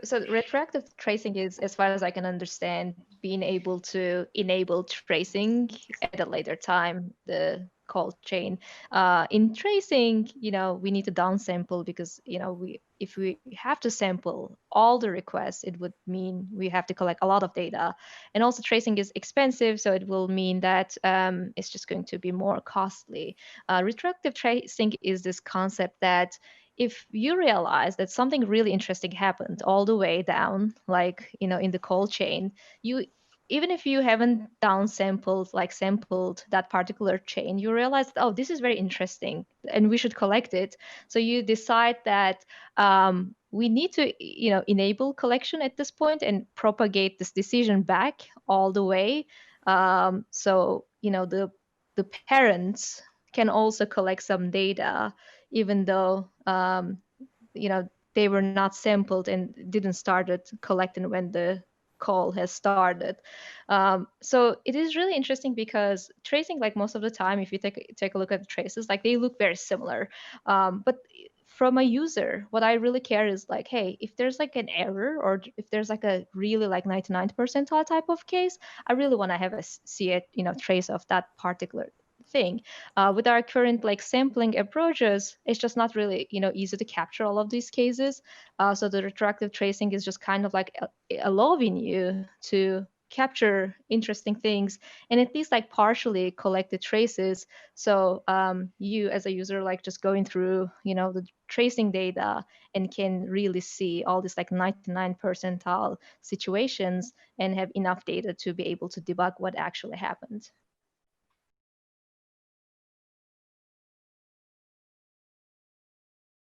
So retroactive tracing is, as far as I can understand, being able to enable tracing at a later time, the call chain. In tracing, we need to downsample because, if we have to sample all the requests, it would mean we have to collect a lot of data. And also tracing is expensive, so it will mean that it's just going to be more costly. Retroactive tracing is this concept that if you realize that something really interesting happened all the way down, like, in the call chain, you even if you haven't downsampled, like sampled that particular chain, you realize, oh, this is very interesting and we should collect it. So you decide that we need to, enable collection at this point and propagate this decision back all the way. So, the parents can also collect some data even though they were not sampled and didn't started collecting when the call has started. So it is really interesting because tracing, like most of the time, if you take a look at the traces, like they look very similar. But from a user, what I really care is like, hey, if there's like an error or if there's like a really like 99th percentile type of case, I really want to have a see it, trace of that particular thing. With our current like sampling approaches, it's just not really easy to capture all of these cases. So the retroactive tracing is just kind of like allowing you to capture interesting things and at least like partially collect the traces. So you as a user like just going through the tracing data and can really see all these like 99 percentile situations and have enough data to be able to debug what actually happened.